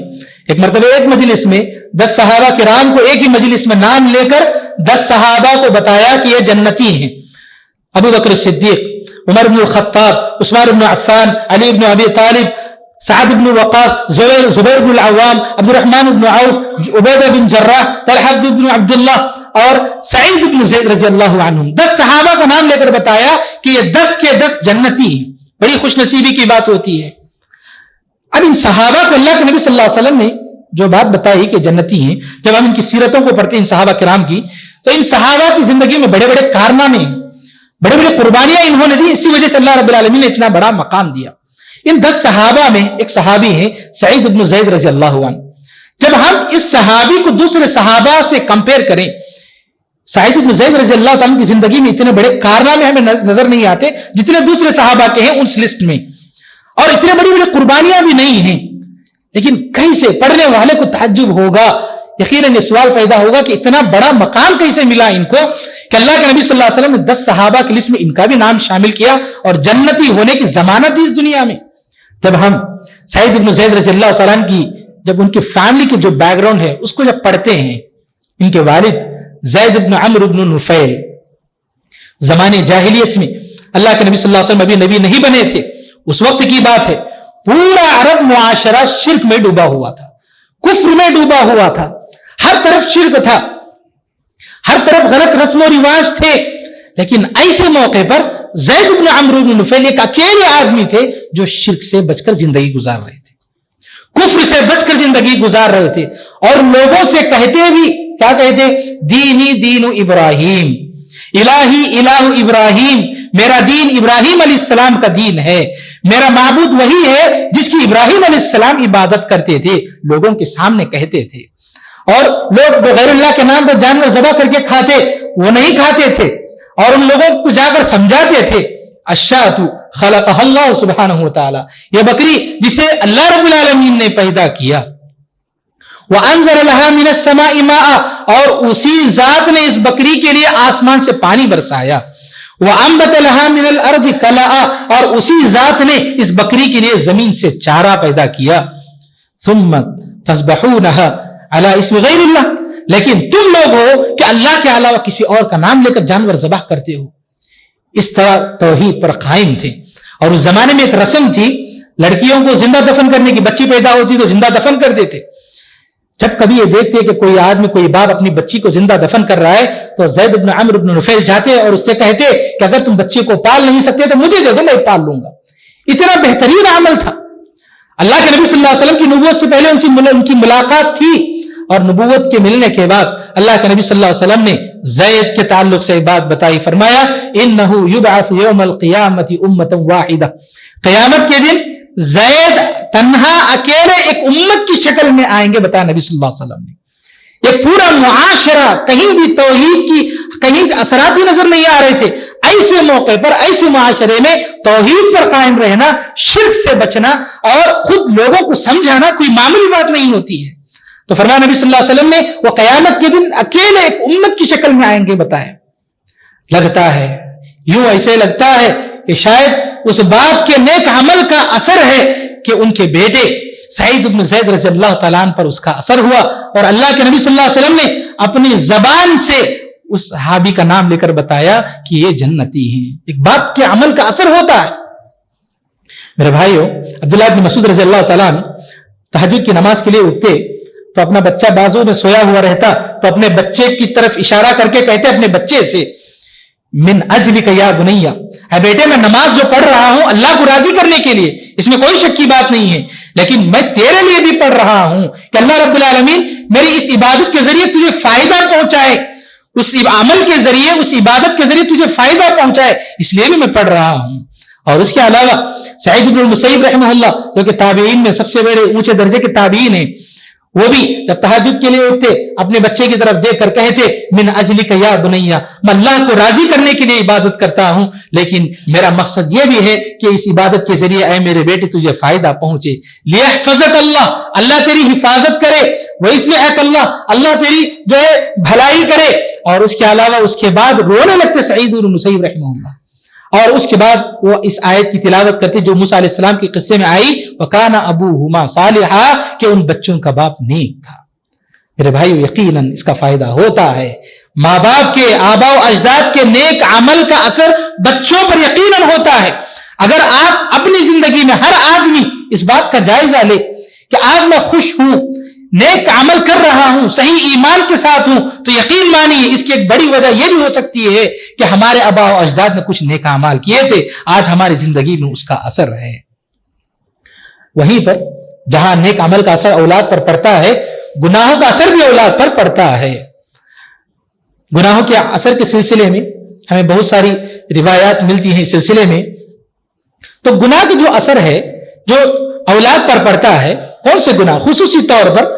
ایک مرتبہ ایک مجلس میں 10 صحابہ کرام کو ایک ہی مجلس میں نام لے کر 10 صحابہ کو بتایا کہ یہ جنتی ہیں. ابو بکر صدیق، عمر بن الخطاب، عثمان بن عفان، علی بن ابی طالب، سعد بن وقاص، زبیر بن العوام، عبد الرحمن بن عوف، عبیدہ بن جراح، طلحہ بن عبداللہ اور سعید بن زید رضی اللہ عنہم. 10 صحابہ کا نام لے کر بتایا کہ یہ 10 کے 10 جنتی ہیں. بڑی خوش نصیبی کی بات ہوتی ہے. اب ان صحابہ کو اللہ کے نبی صلی اللہ علیہ وسلم نے جو بات بتائی کہ جنتی ہیں، جب ہم ان کی سیرتوں کو پڑھتے ہیں ان صحابہ کرام کی، تو ان صحابہ کی زندگی میں بڑے بڑے کارنامے، بڑے بڑے قربانیاں انہوں نے دی. اسی وجہ سے اللہ رب العالمین نے اتنا بڑا مقام دیا. ان 10 صحابہ میں ایک صحابی ہیں سعید بن زید رضی اللہ عنہ. جب ہم اس صحابی کو دوسرے صحابہ سے کمپیئر کریں، سعید بن زید رضی اللہ عنہ کی زندگی میں اتنے بڑے کارنامے ہمیں نظر نہیں آتے جتنے دوسرے صحابہ کے ہیں اس لسٹ میں، اور اتنے بڑی بڑی قربانیاں بھی نہیں ہیں. لیکن کہیں سے پڑھنے والے کو تعجب ہوگا، یقیناً یہ سوال پیدا ہوگا کہ اتنا بڑا مقام کیسے ملا ان کو کہ اللہ کے نبی صلی اللہ علیہ وسلم نے 10 صحابہ کی لسٹ میں ان کا بھی نام شامل کیا اور جنتی ہونے کی ضمانت دی اس دنیا میں. جب ہم سعید بن زید رضی اللہ تعالیٰ کی جب ان کی فیملی کی جو بیک گراؤنڈ ہے اس کو جب پڑھتے ہیں، ان کے والد زید بن عمرو بن نفیل زمانے جاہلیت میں اللہ کے نبی صلی اللہ علیہ وسلم ابھی نبی نہیں بنے تھے، اس وقت کی بات ہے. پورا عرب معاشرہ شرک میں ڈوبا ہوا تھا، کفر میں ڈوبا ہوا تھا، ہر طرف شرک تھا، ہر طرف غلط رسم و رواج تھے. لیکن ایسے موقع پر زید بن عمرو بن نفیل ایک اکیلے آدمی تھے جو شرک سے بچ کر زندگی گزار رہے تھے، کفر سے بچ کر زندگی گزار رہے تھے، اور لوگوں سے کہتے بھی کیا کہتے؟ دینی دین ابراہیم، الہی الہ ابراہیم، میرا دین ابراہیم علیہ السلام کا دین ہے، میرا معبود وہی ہے جس کی ابراہیم علیہ السلام عبادت کرتے تھے، لوگوں کے سامنے کہتے تھے. اور لوگ بغیر اللہ کے نام پر جانور ذبح کر کے کھاتے، وہ نہیں کھاتے تھے، اور ان لوگوں کو جا کر سمجھاتے تھے الشاۃ خلقها اللہ سبحانہ وتعالی، یہ بکری جسے اللہ رب العالمین نے پیدا کیا، وانزل لها من السماء ماء، اور اسی ذات نے اس بکری کے لیے آسمان سے پانی برسایا، وانبت لها من الارض كلأ، اور اسی ذات نے اس بکری کے لیے زمین سے چارہ پیدا کیا. ثم تذبحونها على اسم غیر اللہ، لیکن تم لوگ ہو کہ اللہ کے علاوہ کسی اور کا نام لے کر جانور ذبح کرتے ہو. اس طرح توحید پر قائم تھے. اور اس زمانے میں ایک رسم تھی، لڑکیوں کو زندہ دفن کرنے کی، بچی پیدا ہوتی تو زندہ دفن کر دیتے. جب کبھی یہ دیکھتے کہ کوئی آدمی کوئی باپ اپنی بچی کو زندہ دفن کر رہا ہے تو زید بن عمرو بن نفیل جاتے اور اس سے کہتے کہ اگر تم بچی کو پال نہیں سکتے تو مجھے دے دو، میں پال لوں گا. اتنا بہترین عمل تھا. اللہ کے نبی صلی اللہ علیہ وسلم کی نبوت سے پہلے ان کی ملاقات تھی، اور نبوت کے ملنے کے بعد اللہ کے نبی صلی اللہ علیہ وسلم نے زید کے تعلق سے بات بتائی، فرمایا انہ یبعث یوم القیامت امۃ واحدہ، قیامت کے دن زید تنہا اکیلے ایک امت کی شکل میں آئیں گے، بتایا نبی صلی اللہ علیہ وسلم نے. یہ پورا معاشرہ کہیں بھی توحید کی کہیں اثرات ہی نظر نہیں آ رہے تھے. ایسے موقع پر ایسے معاشرے میں توحید پر قائم رہنا، شرک سے بچنا اور خود لوگوں کو سمجھانا کوئی معمولی بات نہیں ہوتی ہے. تو فرمایا نبی صلی اللہ علیہ وسلم نے وہ قیامت کے دن اکیلے ایک امت کی شکل میں آئیں گے بتایا. لگتا ہے یوں ایسے لگتا ہے کہ شاید اس باپ کے نیک عمل کا اثر ہے کہ ان کے بیٹے سعید بن زید رضی اللہ تعالیٰ عنہ پر اس کا اثر ہوا، اور اللہ کے نبی صلی اللہ علیہ وسلم نے اپنی زبان سے اس صحابی کا نام لے کر بتایا کہ یہ جنتی ہیں. ایک باپ کے عمل کا اثر ہوتا ہے. میرے بھائیو، عبداللہ بن مسعود رضی اللہ تعالیٰ عنہ تہجد کی نماز کے لیے اٹھتے تو اپنا بچہ بازو میں سویا ہوا رہتا تو اپنے بچے کی طرف اشارہ کر کے کہتے اپنے بچے سے من اجلک یا بنیا، اے بیٹے میں نماز جو پڑھ رہا ہوں اللہ کو راضی کرنے کے لیے، اس میں کوئی شک کی بات نہیں ہے، لیکن میں تیرے لیے بھی پڑھ رہا ہوں کہ اللہ رب العالمین میری اس عبادت کے ذریعے تجھے فائدہ پہنچائے، اس عمل کے ذریعے اس عبادت کے ذریعے تجھے فائدہ پہنچائے، اس لیے بھی میں پڑھ رہا ہوں. اور اس کے علاوہ سعید بن المسیب رحمہ اللہ جو کہ تابعین میں سب سے بڑے اونچے درجے کے تابعین ہیں، وہ بھی جب تہجد کے لیے اٹھتے اپنے بچے کی طرف دیکھ کر کہتے من اجلک یا بنیا، میں اللہ کو راضی کرنے کے لیے عبادت کرتا ہوں، لیکن میرا مقصد یہ بھی ہے کہ اس عبادت کے ذریعے اے میرے بیٹے تجھے فائدہ پہنچے. لیحفظک اللہ، اللہ تیری حفاظت کرے، ویصلحک اللہ، اللہ تیری جو ہے بھلائی کرے. اور اس کے علاوہ اس کے بعد رونے لگتے سعید بن المسیب رحمہ اللہ، اور اس کے بعد وہ اس آیت کی تلاوت کرتے جو موسیٰ علیہ السلام کے قصے میں آئی، وَكَانَ أَبُوهُمَا صَالِحًا، کہ ان بچوں کا باپ نیک تھا۔ میرے بھائیو، یقیناً اس کا فائدہ ہوتا ہے، ماں باپ کے، آباء و اجداد کے نیک عمل کا اثر بچوں پر یقیناً ہوتا ہے۔ اگر آپ اپنی زندگی میں، ہر آدمی اس بات کا جائزہ لے کہ آج میں خوش ہوں، نیک عمل کر رہا ہوں، صحیح ایمان کے ساتھ ہوں، تو یقین مانیے اس کی ایک بڑی وجہ یہ بھی ہو سکتی ہے کہ ہمارے آباء و اجداد نے کچھ نیک اعمال کیے تھے، آج ہماری زندگی میں اس کا اثر ہے۔ وہیں پر جہاں نیک عمل کا اثر اولاد پر پڑتا ہے، گناہوں کا اثر بھی اولاد پر پڑتا ہے۔ گناہوں کے اثر کے سلسلے میں ہمیں بہت ساری روایات ملتی ہیں اس سلسلے میں۔ تو گناہ کا جو اثر ہے جو اولاد پر پڑتا ہے، کون سے گناہ؟ خصوصی طور پر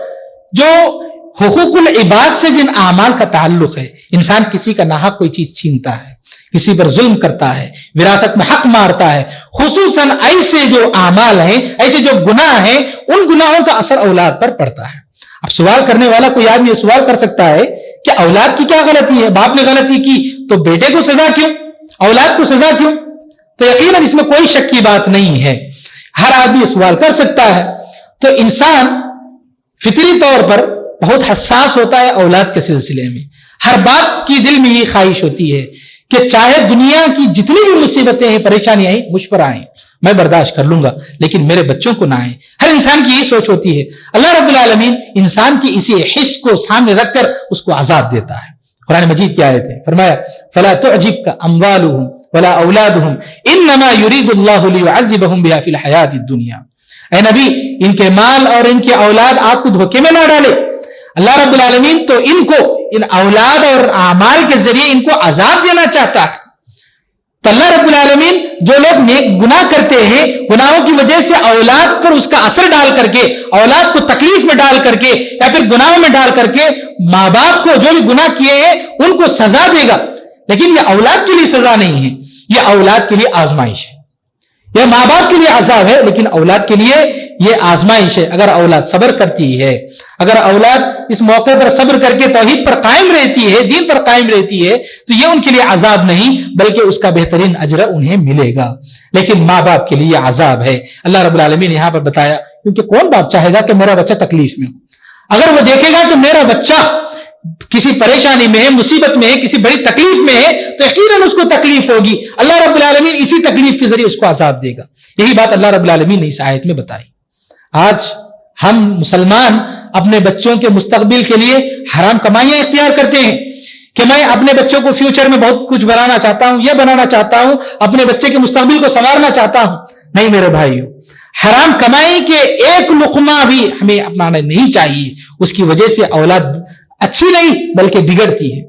جو حقوق العباد سے جن اعمال کا تعلق ہے، انسان کسی کا ناحق کوئی چیز چھینتا ہے، کسی پر ظلم کرتا ہے، وراثت میں حق مارتا ہے، خصوصاً ایسے جو اعمال ہیں، ایسے جو گناہ ہیں، ان گناہوں کا اثر اولاد پر پڑتا ہے۔ اب سوال کرنے والا کوئی آدمی یہ سوال کر سکتا ہے کہ اولاد کی کیا غلطی ہے؟ باپ نے غلطی کی تو بیٹے کو سزا کیوں، اولاد کو سزا کیوں؟ تو یقیناً اس میں کوئی شک کی بات نہیں ہے، ہر آدمی یہ سوال کر سکتا ہے۔ تو انسان فطری طور پر بہت حساس ہوتا ہے اولاد کے سلسلے میں، ہر باپ کی دل میں یہ خواہش ہوتی ہے کہ چاہے دنیا کی جتنی بھی مصیبتیں ہیں، پریشانیاں ہیں، مجھ پر آئیں، میں برداشت کر لوں گا، لیکن میرے بچوں کو نہ آئیں۔ ہر انسان کی یہی سوچ ہوتی ہے۔ اللہ رب العالمین انسان کی اسی حس کو سامنے رکھ کر اس کو عذاب دیتا ہے۔ قرآن مجید کی آیت ہے، فرمایا فَلَا تُعْجِبْكَ أَمْوَالُهُمْ وَلَا أَوْلَادُهُمْ إِنَّمَا يُرِيدُ اللَّهُ لِيُعَذِّبَهُمْ بِهَا فِي الْحَيَاةِ الدُّنْيَا۔ اے نبی، ان کے مال اور ان کی اولاد آپ کو دھوکے میں نہ ڈالے، اللہ رب العالمین تو ان کو، ان اولاد اور اعمال کے ذریعے ان کو عذاب دینا چاہتا ہے۔ تو اللہ رب العالمین جو لوگ نیک گناہ کرتے ہیں، گناہوں کی وجہ سے اولاد پر اس کا اثر ڈال کر کے، اولاد کو تکلیف میں ڈال کر کے یا پھر گناہوں میں ڈال کر کے، ماں باپ کو جو بھی گناہ کیے ہیں ان کو سزا دے گا، لیکن یہ اولاد کے لیے سزا نہیں ہے، یہ اولاد کے لیے آزمائش ہے۔ یہ ماں باپ کے لیے عذاب ہے، لیکن اولاد کے لیے یہ آزمائش ہے۔ اگر اولاد صبر کرتی ہے، اگر اولاد اس موقع پر صبر کر کے توحید پر قائم رہتی ہے، دین پر قائم رہتی ہے، تو یہ ان کے لیے عذاب نہیں بلکہ اس کا بہترین اجر انہیں ملے گا۔ لیکن ماں باپ کے لیے عذاب ہے۔ اللہ رب العالمین نے یہاں پر بتایا، کیونکہ کون باپ چاہے گا کہ میرا بچہ تکلیف میں ہو؟ اگر وہ دیکھے گا کہ میرا بچہ کسی پریشانی میں ہے، مصیبت میں ہے، کسی بڑی تکلیف میں ہے، تو یقیناً اس کو تکلیف ہوگی۔ اللہ رب العالمین اسی تکلیف کے ذریعے اس کو عذاب دے گا۔ یہی بات اللہ رب العالمین نے اس آیت میں بتائی۔ آج ہم مسلمان اپنے بچوں کے مستقبل کے لیے حرام کمائیاں اختیار کرتے ہیں کہ میں اپنے بچوں کو فیوچر میں بہت کچھ بنانا چاہتا ہوں، یہ بنانا چاہتا ہوں، اپنے بچے کے مستقبل کو سنوارنا چاہتا ہوں۔ نہیں میرے بھائیو، حرام کمائی کے ایک لقمہ بھی ہمیں اپنانا نہیں چاہیے، اس کی وجہ سے اولاد اچھی نہیں بلکہ بگڑتی ہے۔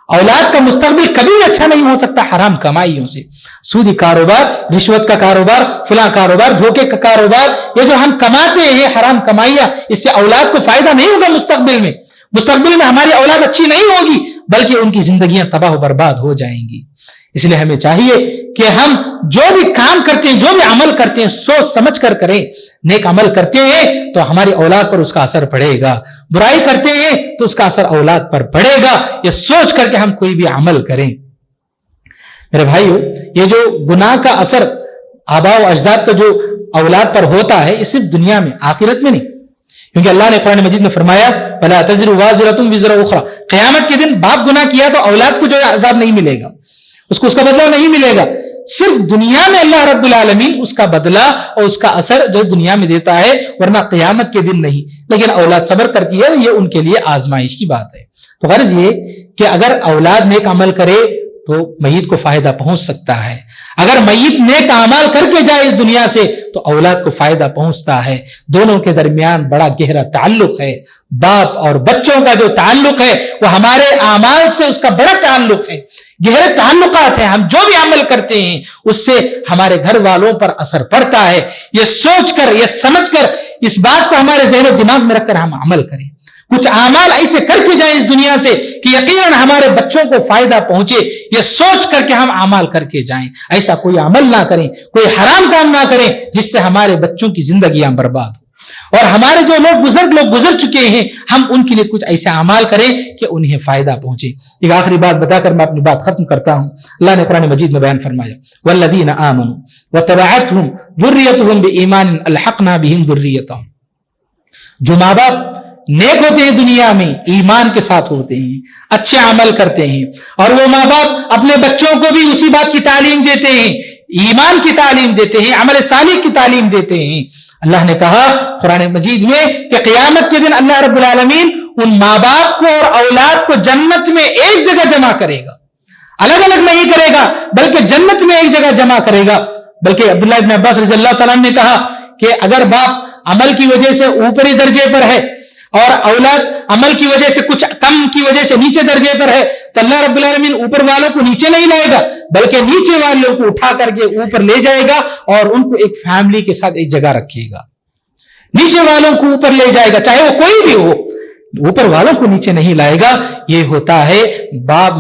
اولاد کا مستقبل کبھی بھی اچھا نہیں ہو سکتا حرام کمائیوں سے۔ سودی کاروبار، رشوت کا کاروبار، فلاں کاروبار، دھوکے کا کاروبار، یہ جو ہم کماتے ہیں حرام کمائیاں، اس سے اولاد کو فائدہ نہیں ہوگا مستقبل میں۔ مستقبل میں ہماری اولاد اچھی نہیں ہوگی بلکہ ان کی زندگیاں تباہ و برباد ہو جائیں گی۔ اس لیے ہمیں چاہیے کہ ہم جو بھی کام کرتے ہیں، جو بھی عمل کرتے ہیں، سوچ سمجھ کر کریں۔ نیک عمل کرتے ہیں تو ہماری اولاد پر اس کا اثر پڑے گا، برائی کرتے ہیں تو اس کا اثر اولاد پر پڑے گا، یہ سوچ کر کے ہم کوئی بھی عمل کریں۔ میرے بھائیو، یہ جو گناہ کا اثر آباء و اجداد کا جو اولاد پر ہوتا ہے، یہ صرف دنیا میں، آخرت میں نہیں، کیونکہ اللہ نے قرآن مجید میں فرمایا وَلَا تَزِرُ وَازِرَةٌ وِزْرَ أُخْرَى۔ قیامت کے دن باپ گناہ کیا تو اولاد کو جو عذاب نہیں ملے گا، اس کو اس کا بدلہ نہیں ملے گا۔ صرف دنیا میں اللہ رب العالمین اس کا بدلہ اور اس کا اثر جو دنیا میں دیتا ہے، ورنہ قیامت کے دن نہیں۔ لیکن اولاد صبر کرتی ہے، یہ ان کے لیے آزمائش کی بات ہے۔ تو غرض یہ کہ اگر اولاد نیک عمل کرے تو میت کو فائدہ پہنچ سکتا ہے، اگر میت نیک اعمال کر کے جائے اس دنیا سے تو اولاد کو فائدہ پہنچتا ہے۔ دونوں کے درمیان بڑا گہرا تعلق ہے۔ باپ اور بچوں کا جو تعلق ہے وہ ہمارے اعمال سے اس کا بڑا تعلق ہے، گہرے تعلقات ہیں۔ ہم جو بھی عمل کرتے ہیں اس سے ہمارے گھر والوں پر اثر پڑتا ہے۔ یہ سوچ کر، یہ سمجھ کر، اس بات کو ہمارے ذہن و دماغ میں رکھ کر ہم عمل کریں۔ کچھ اعمال ایسے کر کے جائیں اس دنیا سے کہ یقیناً ہمارے بچوں کو فائدہ پہنچے، یہ سوچ کر کے ہم اعمال کر کے جائیں۔ ایسا کوئی عمل نہ کریں، کوئی حرام کام نہ کریں جس سے ہمارے بچوں کی زندگیاں برباد ہو۔ اور ہمارے جو لوگ گزر چکے ہیں ہم ان کے لیے کچھ ایسے اعمال کریں کہ انہیں فائدہ پہنچے. ایک آخری بات بتا کر میں اپنی بات ختم کرتا ہوں. اللہ نے قرآن مجید میں بیان فرمایا والذین آمنوا وتبعتهم ذریتهم بایمان الحقنا بهم ذریتهم. جو ماں باپ نیک ہوتے ہیں دنیا میں ایمان کے ساتھ ہوتے ہیں, اچھے عمل کرتے ہیں, اور وہ ماں باپ اپنے بچوں کو بھی اسی بات کی تعلیم دیتے ہیں, ایمان کی تعلیم دیتے ہیں, عمل صالح کی تعلیم دیتے ہیں. اللہ نے کہا قرآن مجید میں کہ قیامت کے دن اللہ رب العالمین ان ماں باپ کو اور اولاد کو جنت میں ایک جگہ جمع کرے گا, الگ الگ نہیں کرے گا بلکہ جنت میں ایک جگہ جمع کرے گا. بلکہ عبداللہ ابن عباس رضی اللہ تعالیٰ نے کہا کہ اگر باپ عمل کی وجہ سے اوپری درجے پر ہے اور اولاد عمل کی وجہ سے کچھ کم کی وجہ سے نیچے درجے پر ہے تو اللہ رب العالمین اوپر والوں کو نیچے نہیں لائے گا بلکہ نیچے والوں کو اٹھا کر کے اوپر لے جائے گا اور ان کو ایک فیملی کے ساتھ ایک جگہ رکھے گا. نیچے والوں کو اوپر لے جائے گا چاہے وہ کوئی بھی ہو, اوپر والوں کو نیچے نہیں لائے گا. یہ ہوتا ہے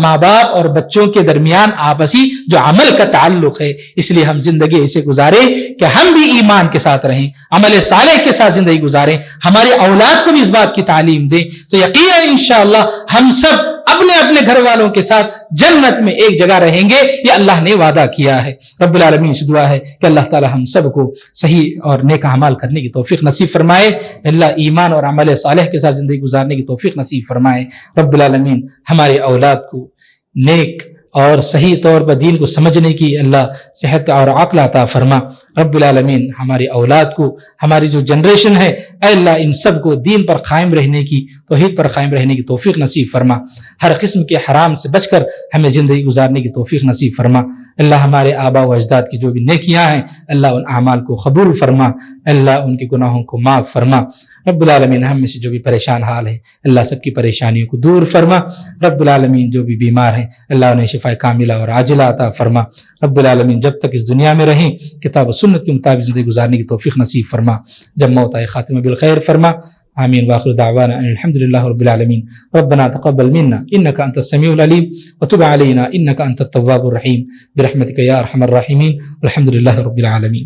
ماں باپ اور بچوں کے درمیان آپسی جو عمل کا تعلق ہے. اس لیے ہم زندگی ایسے گزاریں کہ ہم بھی ایمان کے ساتھ رہیں, عمل صالح کے ساتھ زندگی گزاریں, ہمارے اولاد کو بھی اس بات کی تعلیم دیں, تو یقیناً انشاءاللہ ہم سب اپنے اپنے گھر والوں کے ساتھ جنت میں ایک جگہ رہیں گے. یہ اللہ نے وعدہ کیا ہے. رب العالمین سے دعا ہے کہ اللہ تعالی ہم سب کو صحیح اور نیک اعمال کرنے کی توفیق نصیب فرمائے. اللہ ایمان اور عمل صالح کے ساتھ زندگی گزارنے کی توفیق نصیب فرمائے. رب العالمین ہمارے اولاد کو نیک اور صحیح طور پر دین کو سمجھنے کی اللہ صحت اور عقل عطا فرما. رب العالمین ہماری اولاد کو, ہماری جو جنریشن ہے, اے اللہ ان سب کو دین پر قائم رہنے کی, توحید پر قائم رہنے کی توفیق نصیب فرما. ہر قسم کے حرام سے بچ کر ہمیں زندگی گزارنے کی توفیق نصیب فرما. اللہ ہمارے آبا و اجداد کی جو بھی نیکیاں ہیں اللہ ان اعمال کو قبول فرما. اللہ ان کے گناہوں کو معاف فرما. رب العالمین ہم میں سے جو بھی پریشان حال ہے اللہ سب کی پریشانیوں کو دور فرما. رب العالمین جو بھی بیمار ہیں اللہ انہیں شفا کاملہ اور عاجلہ عطا فرما. رب العالمین جب تک اس دنیا میں رہیں کتاب و سنت کے مطابق زندگی گزارنے کی توفیق نصیب فرما. جب موت آئے خاتمہ بالخیر فرما. آمین. واخر دعوانا ان الحمدللہ رب العالمین. ربنا تقبل منا انك انت السميع العليم وتب علينا انك انت التواب الرحيم برحمتك يا ارحم الراحمين والحمد لله رب العالمين.